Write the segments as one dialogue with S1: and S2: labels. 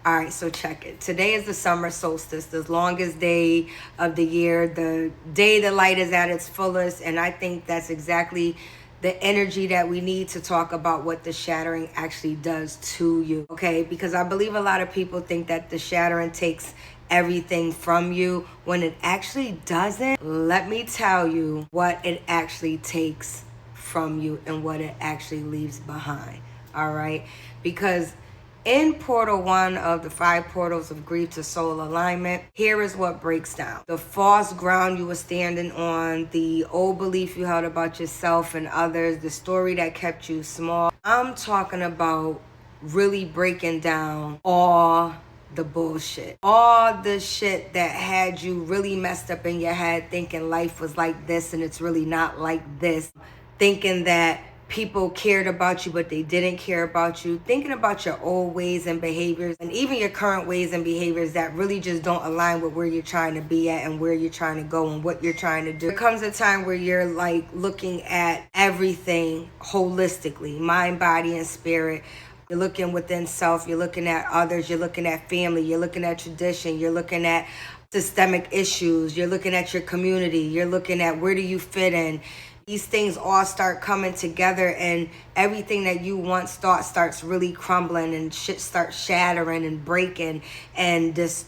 S1: All right, so check it. Today is the summer solstice, the longest day of the year, the day the light is at its fullest. And I think that's exactly the energy that we need to talk about what the shattering actually does to you. Okay, because I believe a lot of people think that the shattering takes everything from you when it actually doesn't. Let me tell you what it actually takes from you and what it actually leaves behind. All right, because in portal 1 of the 5 portals of grief to soul alignment, here is what breaks down. The false ground you were standing on, the old belief you held about yourself and others, the story that kept you small. I'm talking about really breaking down all the bullshit. All the shit that had you really messed up in your head, thinking life was like this and it's really not like this. Thinking that people cared about you, but they didn't care about you. Thinking about your old ways and behaviors, and even your current ways and behaviors that really just don't align with where you're trying to be at and where you're trying to go and what you're trying to do. There comes a time where you're like looking at everything holistically, mind, body, and spirit. You're looking within self, you're looking at others, you're looking at family, you're looking at tradition, you're looking at systemic issues, you're looking at your community, you're looking at where do you fit in. These things all start coming together, and everything that you once thought starts really crumbling, and shit starts shattering and breaking, and there's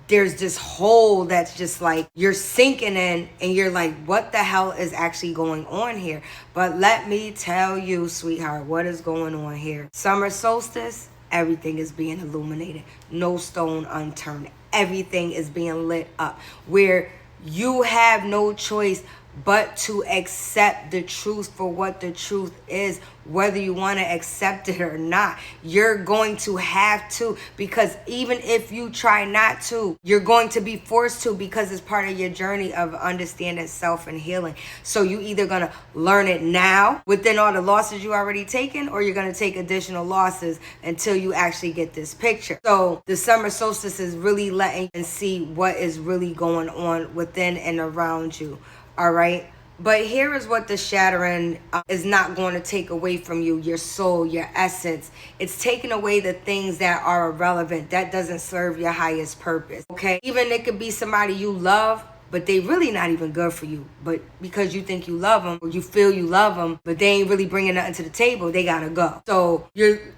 S1: this hole that's just like you're sinking in, and you're like, what the hell is actually going on here? But let me tell you, sweetheart, what is going on here. Summer solstice, everything is being illuminated. No stone unturned. Everything is being lit up, where you have no choice but to accept the truth for what the truth is, whether you want to accept it or not. You're going to have to, because even if you try not to, you're going to be forced to, because it's part of your journey of understanding self and healing. So you either going to learn it now within all the losses you already taken, or you're going to take additional losses until you actually get this picture. So the summer solstice is really letting you see what is really going on within and around you. All right. But here is what the shattering is not going to take away from you, your soul, your essence. It's taking away the things that are irrelevant, that doesn't serve your highest purpose. Okay. Even it could be somebody you love, but they really not even good for you. But because you think you love them, or you feel you love them, but they ain't really bringing nothing to the table, they gotta go. So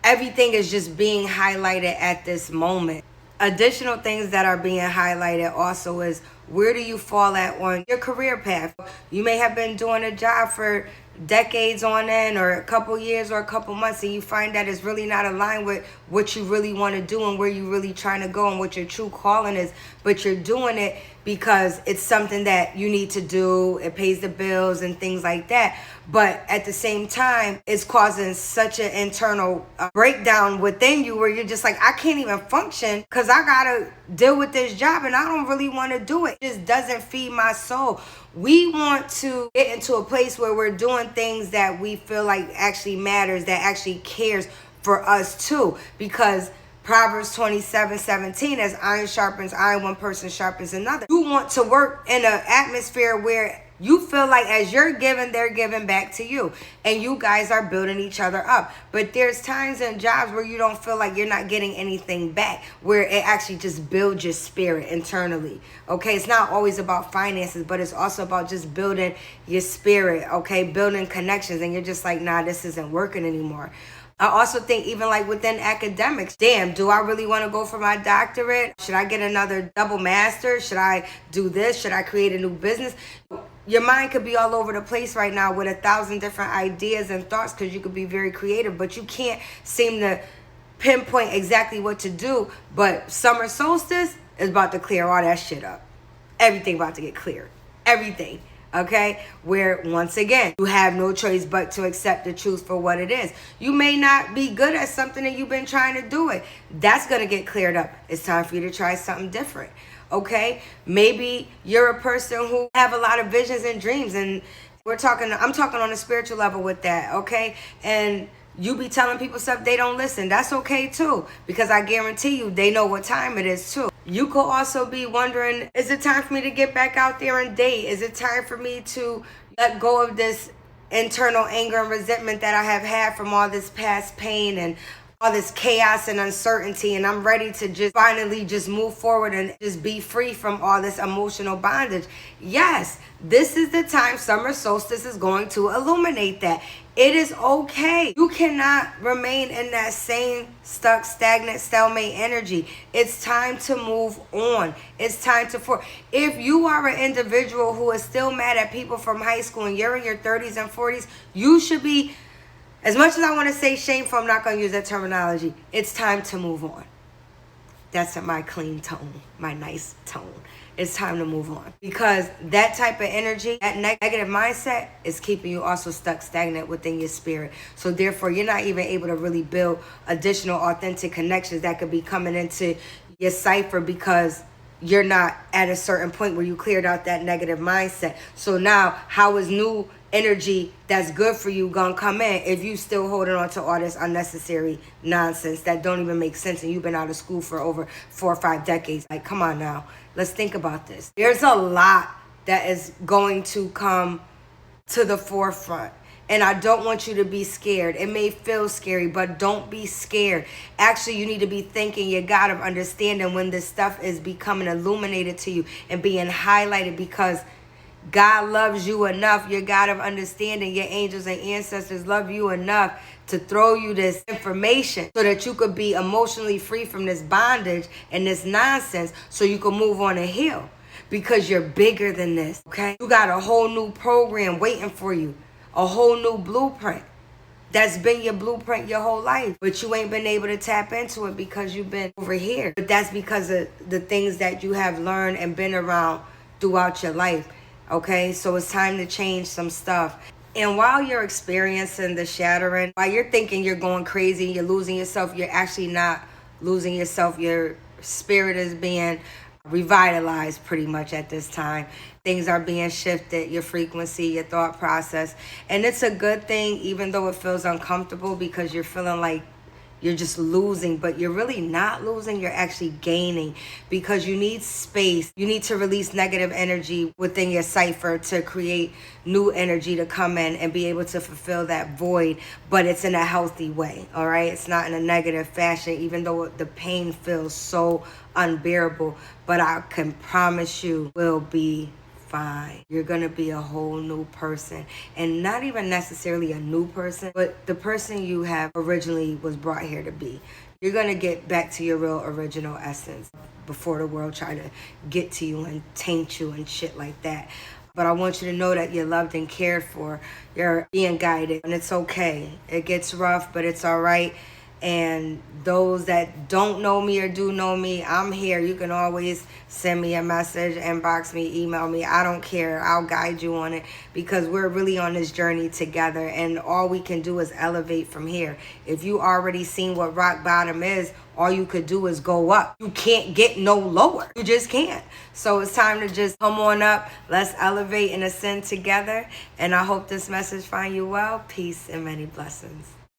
S1: everything is just being highlighted at this moment. Additional things that are being highlighted also is, where do you fall at on your career path? You may have been doing a job for decades on end, or a couple years or a couple months, and you find that it's really not aligned with what you really want to do and where you really trying to go and what your true calling is. But you're doing it because it's something that you need to do. It pays the bills and things like that. But at the same time, it's causing such an internal breakdown within you, where you're just like, I can't even function because I got to deal with this job and I don't really want to do it. It just doesn't feed my soul. We want to get into a place where we're doing things that we feel like actually matters, that actually cares for us too. Because Proverbs 27:17, as iron sharpens iron, one person sharpens another. You want to work in an atmosphere where you feel like as you're giving, they're giving back to you. And you guys are building each other up. But there's times in jobs where you don't feel like you're not getting anything back, where it actually just builds your spirit internally. Okay, it's not always about finances, but it's also about just building your spirit, okay, building connections. And you're just like, nah, this isn't working anymore. I also think even like within academics, damn, do I really want to go for my doctorate? Should I get another double master? Should I do this? Should I create a new business? Your mind could be all over the place right now with 1,000 different ideas and thoughts, because you could be very creative, but you can't seem to pinpoint exactly what to do. But summer solstice is about to clear all that shit up. Everything about to get cleared. Everything. Okay, where once again, you have no choice but to accept the truth for what it is. You may not be good at something and you've been trying to do it. That's going to get cleared up. It's time for you to try something different. Okay, maybe you're a person who have a lot of visions and dreams, and I'm talking on a spiritual level with that. Okay, and you be telling people stuff, they don't listen. That's okay too, because I guarantee you they know what time it is too. You could also be wondering, is it time for me to get back out there and date? Is it time for me to let go of this internal anger and resentment that I have had from all this past pain and all this chaos and uncertainty, and I'm ready to just finally just move forward and just be free from all this emotional bondage. Yes, this is the time summer solstice is going to illuminate that. It is okay. You cannot remain in that same stuck, stagnant, stalemate energy. It's time to move on. It's time to if you are an individual who is still mad at people from high school and you're in your 30s and 40s, you should be, as much as I want to say shameful, I'm not going to use that terminology. It's time to move on. That's my clean tone, my nice tone. It's time to move on, because that type of energy, that negative mindset, is keeping you also stuck, stagnant within your spirit. So therefore, you're not even able to really build additional authentic connections that could be coming into your cipher, because you're not at a certain point where you cleared out that negative mindset. So now, how is new energy that's good for you gonna come in if you still holding on to all this unnecessary nonsense that don't even make sense, and you've been out of school for over 4 or 5 decades? Like, come on now, let's think about this. There's a lot that is going to come to the forefront, and I don't want you to be scared. It may feel scary, but don't be scared. Actually, you need to be thinking your God of understanding when this stuff is becoming illuminated to you and being highlighted, because God loves you enough. Your God of understanding, your angels and ancestors love you enough to throw you this information so that you could be emotionally free from this bondage and this nonsense, so you can move on and heal, because you're bigger than this, okay? You got a whole new program waiting for you, a whole new blueprint. That's been your blueprint your whole life, but you ain't been able to tap into it because you've been over here. But that's because of the things that you have learned and been around throughout your life. Okay, so it's time to change some stuff. And while you're experiencing the shattering, while you're thinking you're going crazy, you're losing yourself, you're actually not losing yourself. Your spirit is being revitalized pretty much at this time. Things are being shifted, your frequency, your thought process. And it's a good thing, even though it feels uncomfortable, because you're feeling like you're just losing, but you're really not losing. You're actually gaining, because you need space. You need to release negative energy within your cipher to create new energy to come in and be able to fulfill that void, but it's in a healthy way, all right? It's not in a negative fashion, even though the pain feels so unbearable, but I can promise you will be fine. You're gonna be a whole new person, and not even necessarily a new person, but the person you have originally was brought here to be. You're gonna get back to your real original essence before the world try to get to you and taint you and shit like that. But I want you to know that you're loved and cared for. You're being guided, and it's okay. It gets rough, but it's all right. And those that don't know me or do know me, I'm here. You can always send me a message, inbox me, email me. I don't care. I'll guide you on it, because we're really on this journey together, and all we can do is elevate from here. If you already seen what rock bottom is, all you could do is go up. You can't get no lower. You just can't. So it's time to just come on up. Let's elevate and ascend together. And I hope this message find you well. Peace and many blessings.